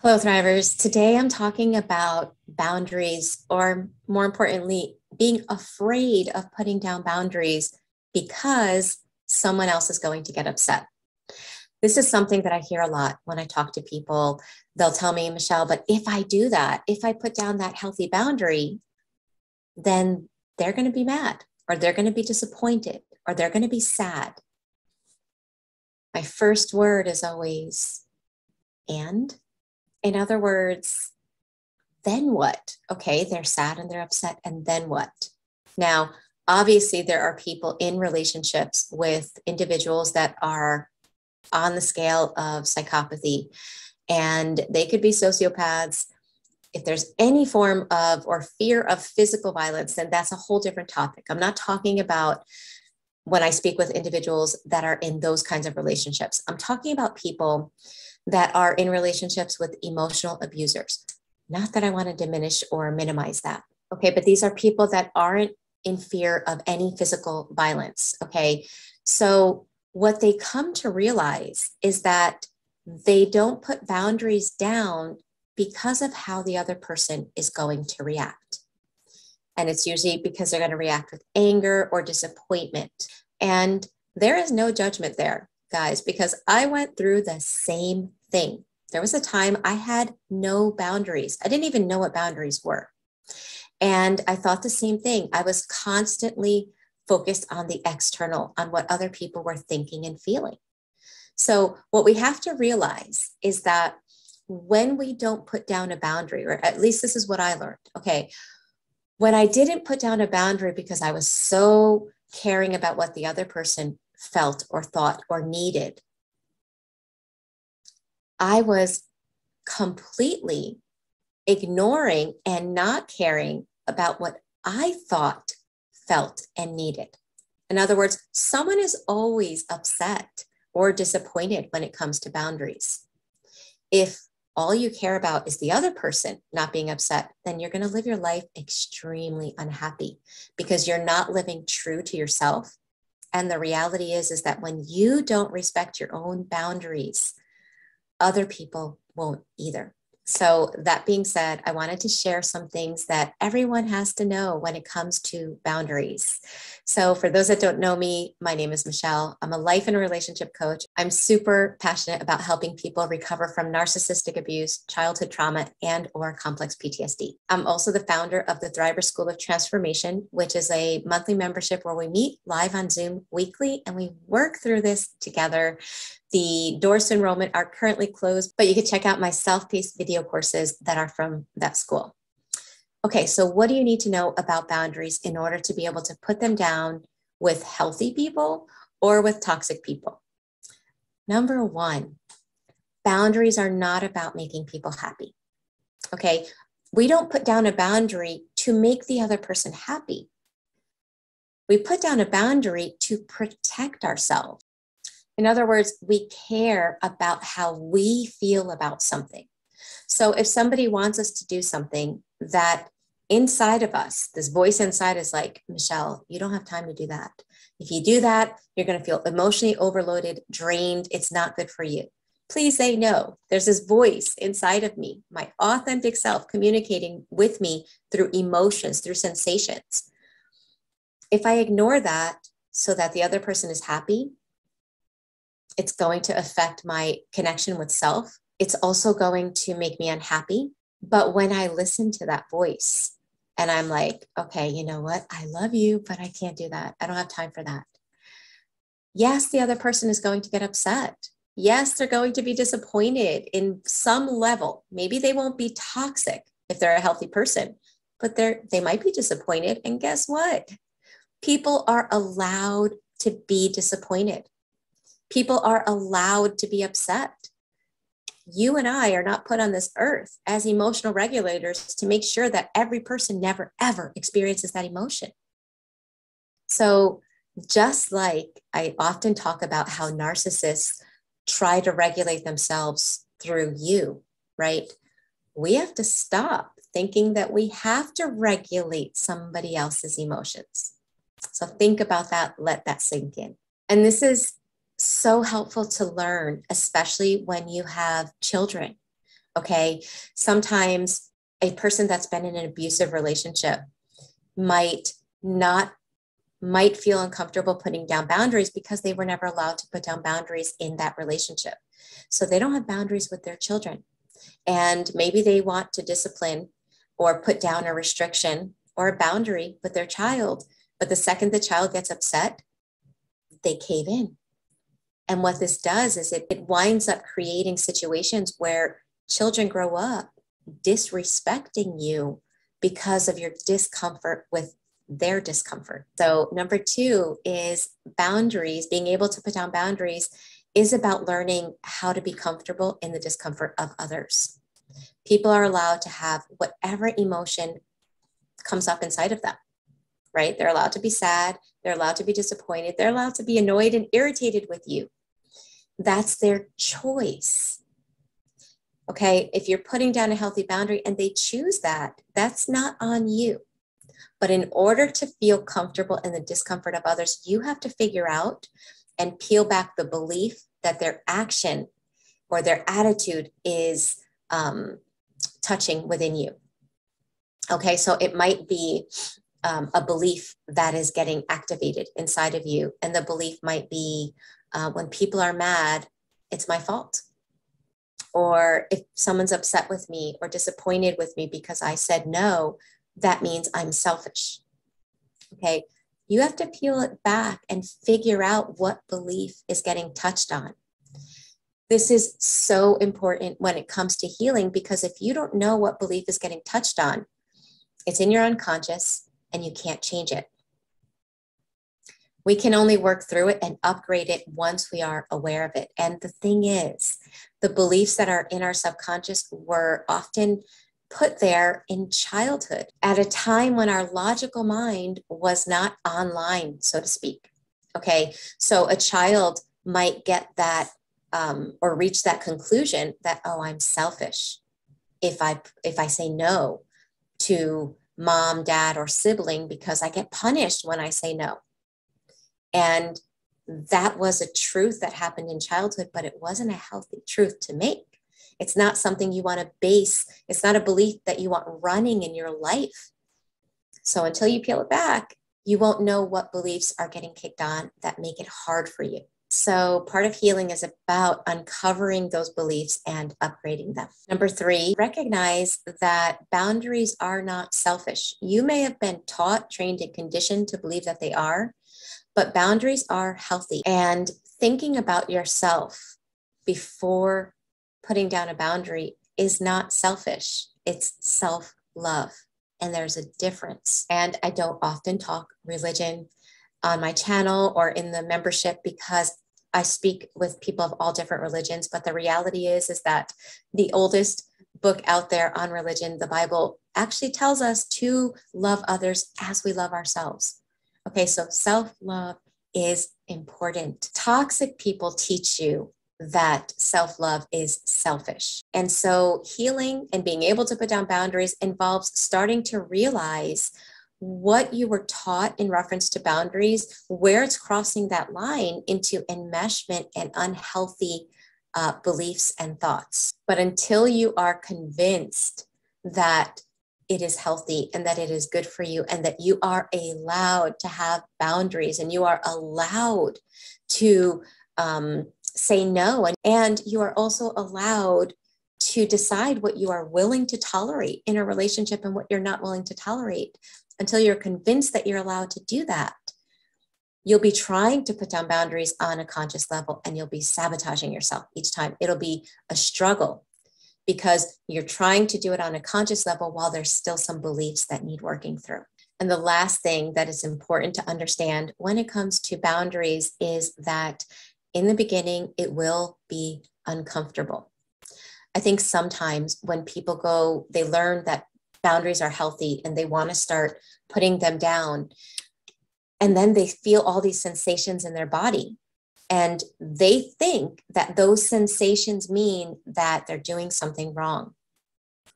Hello, Thrivers. Today I'm talking about boundaries, or more importantly, being afraid of putting down boundaries because someone else is going to get upset. This is something that I hear a lot when I talk to people. They'll tell me, Michele, but if I do that, if I put down that healthy boundary, then they're going to be mad, or they're going to be disappointed, or they're going to be sad. My first word is always, and? In other words, then what? Okay, they're sad and they're upset, and then what? Now, obviously, there are people in relationships with individuals that are on the scale of psychopathy, and they could be sociopaths. If there's any form of or fear of physical violence, then that's a whole different topic. I'm not talking about when I speak with individuals that are in those kinds of relationships. I'm talking about people that are in relationships with emotional abusers. Not that I want to diminish or minimize that. Okay. But these are people that aren't in fear of any physical violence. Okay. So what they come to realize is that they don't put boundaries down because of how the other person is going to react. And it's usually because they're going to react with anger or disappointment. And there is no judgment there, guys, because I went through the same thing. There was a time I had no boundaries. I didn't even know what boundaries were. And I thought the same thing. I was constantly focused on the external, on what other people were thinking and feeling. So what we have to realize is that when we don't put down a boundary, or at least this is what I learned. Okay. When I didn't put down a boundary because I was so caring about what the other person felt or thought or needed, I was completely ignoring and not caring about what I thought, felt, and needed. In other words, someone is always upset or disappointed when it comes to boundaries. If all you care about is the other person not being upset, then you're going to live your life extremely unhappy because you're not living true to yourself. And the reality is that when you don't respect your own boundaries, other people won't either. So that being said, I wanted to share some things that everyone has to know when it comes to boundaries. So for those that don't know me, my name is Michele. I'm a life and relationship coach. I'm super passionate about helping people recover from narcissistic abuse, childhood trauma, and or complex PTSD. I'm also the founder of the Thriver School of Transformation, which is a monthly membership where we meet live on Zoom weekly and we work through this together. The doors to enrollment are currently closed, but you can check out my self-paced video courses that are from that school. Okay, so what do you need to know about boundaries in order to be able to put them down with healthy people or with toxic people? Number one, boundaries are not about making people happy. Okay, we don't put down a boundary to make the other person happy. We put down a boundary to protect ourselves. In other words, we care about how we feel about something. So if somebody wants us to do something that inside of us, this voice inside is like, Michele, you don't have time to do that. If you do that, you're going to feel emotionally overloaded, drained. It's not good for you. Please say no. There's this voice inside of me, my authentic self communicating with me through emotions, through sensations. If I ignore that so that the other person is happy, it's going to affect my connection with self. It's also going to make me unhappy. But when I listen to that voice and I'm like, okay, you know what? I love you, but I can't do that. I don't have time for that. Yes, the other person is going to get upset. Yes, they're going to be disappointed in some level. Maybe they won't be toxic if they're a healthy person, but they might be disappointed. And guess what? People are allowed to be disappointed. People are allowed to be upset. You and I are not put on this earth as emotional regulators to make sure that every person never, ever experiences that emotion. So just like I often talk about how narcissists try to regulate themselves through you, right? We have to stop thinking that we have to regulate somebody else's emotions. So think about that, let that sink in. And this is so helpful to learn, especially when you have children. Okay. Sometimes a person that's been in an abusive relationship might feel uncomfortable putting down boundaries because they were never allowed to put down boundaries in that relationship. So they don't have boundaries with their children. And maybe they want to discipline or put down a restriction or a boundary with their child. But the second the child gets upset, they cave in. And what this does is it winds up creating situations where children grow up disrespecting you because of your discomfort with their discomfort. So number 2 is boundaries. Being able to put down boundaries is about learning how to be comfortable in the discomfort of others. People are allowed to have whatever emotion comes up inside of them, right? They're allowed to be sad. They're allowed to be disappointed. They're allowed to be annoyed and irritated with you. That's their choice. Okay, if you're putting down a healthy boundary and they choose that, that's not on you. But in order to feel comfortable in the discomfort of others, you have to figure out and peel back the belief that their action or their attitude is touching within you. Okay, so it might be a belief that is getting activated inside of you. And the belief might be when people are mad, it's my fault. Or if someone's upset with me or disappointed with me because I said no, that means I'm selfish. Okay, you have to peel it back and figure out what belief is getting touched on. This is so important when it comes to healing, because if you don't know what belief is getting touched on, it's in your unconscious and you can't change it. We can only work through it and upgrade it once we are aware of it. And the thing is, the beliefs that are in our subconscious were often put there in childhood at a time when our logical mind was not online, so to speak. Okay, so a child might get that or reach that conclusion that, oh, I'm selfish if I say no to mom, dad, or sibling because I get punished when I say no. And that was a truth that happened in childhood, but it wasn't a healthy truth to make. It's not something you want to base. It's not a belief that you want running in your life. So until you peel it back, you won't know what beliefs are getting kicked on that make it hard for you. So part of healing is about uncovering those beliefs and upgrading them. Number 3, recognize that boundaries are not selfish. You may have been taught, trained, and conditioned to believe that they are, but boundaries are healthy. And thinking about yourself before putting down a boundary is not selfish. It's self-love. And there's a difference. And I don't often talk religion on my channel or in the membership because I speak with people of all different religions. But the reality is that the oldest book out there on religion, the Bible, actually tells us to love others as we love ourselves. Okay, so self-love is important. Toxic people teach you that self-love is selfish. And so healing and being able to put down boundaries involves starting to realize what you were taught in reference to boundaries, where it's crossing that line into enmeshment and unhealthy beliefs and thoughts. But until you are convinced that it is healthy and that it is good for you and that you are allowed to have boundaries and you are allowed to say no, and you are also allowed to decide what you are willing to tolerate in a relationship and what you're not willing to tolerate. Until you're convinced that you're allowed to do that, you'll be trying to put down boundaries on a conscious level and you'll be sabotaging yourself each time. It'll be a struggle because you're trying to do it on a conscious level while there's still some beliefs that need working through. And the last thing that is important to understand when it comes to boundaries is that in the beginning, it will be uncomfortable. I think sometimes when people go, they learn that boundaries are healthy and they want to start putting them down. And then they feel all these sensations in their body. And they think that those sensations mean that they're doing something wrong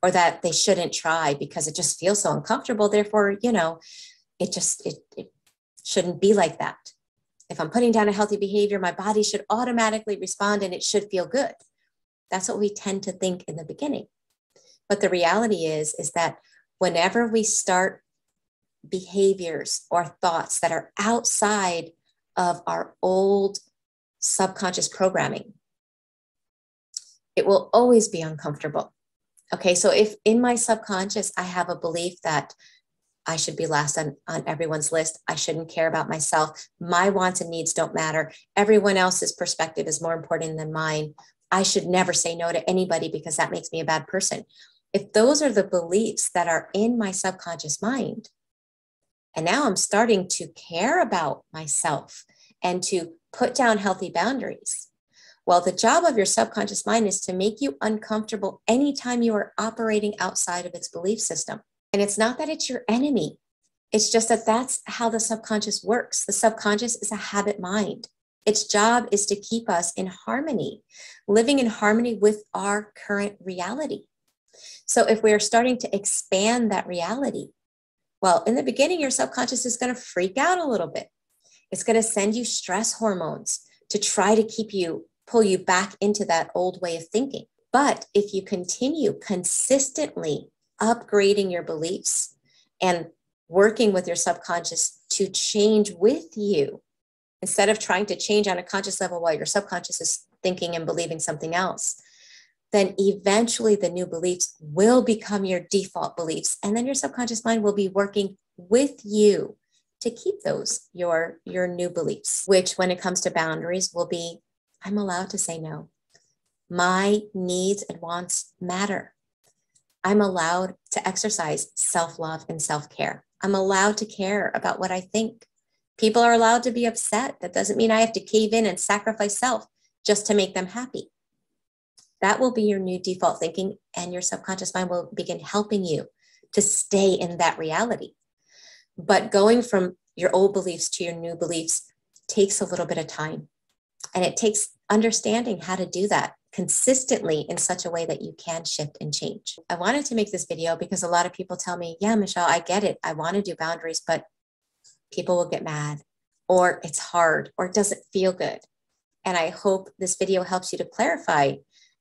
or that they shouldn't try because it just feels so uncomfortable. Therefore, it shouldn't be like that. If I'm putting down a healthy behavior, my body should automatically respond and it should feel good. That's what we tend to think in the beginning. But the reality is that whenever we start behaviors or thoughts that are outside of our old subconscious programming, it will always be uncomfortable. Okay, so if in my subconscious, I have a belief that I should be last on everyone's list, I shouldn't care about myself, my wants and needs don't matter, everyone else's perspective is more important than mine, I should never say no to anybody because that makes me a bad person. If those are the beliefs that are in my subconscious mind, and now I'm starting to care about myself and to put down healthy boundaries, well, the job of your subconscious mind is to make you uncomfortable anytime you are operating outside of its belief system. And it's not that it's your enemy. It's just that that's how the subconscious works. The subconscious is a habit mind. Its job is to keep us in harmony, living in harmony with our current reality. So if we're starting to expand that reality, well, in the beginning, your subconscious is going to freak out a little bit. It's going to send you stress hormones to try to pull you back into that old way of thinking. But if you continue consistently upgrading your beliefs and working with your subconscious to change with you, instead of trying to change on a conscious level while your subconscious is thinking and believing something else, then eventually the new beliefs will become your default beliefs. And then your subconscious mind will be working with you to keep those your new beliefs, which when it comes to boundaries will be, I'm allowed to say no. My needs and wants matter. I'm allowed to exercise self-love and self-care. I'm allowed to care about what I think. People are allowed to be upset. That doesn't mean I have to cave in and sacrifice self just to make them happy. That will be your new default thinking, and your subconscious mind will begin helping you to stay in that reality. But going from your old beliefs to your new beliefs takes a little bit of time. And it takes understanding how to do that consistently in such a way that you can shift and change. I wanted to make this video because a lot of people tell me, yeah, Michele, I get it. I want to do boundaries, but people will get mad, or it's hard, or it doesn't feel good. And I hope this video helps you to clarify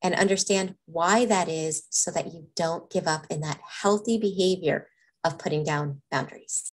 and understand why that is so that you don't give up in that healthy behavior of putting down boundaries.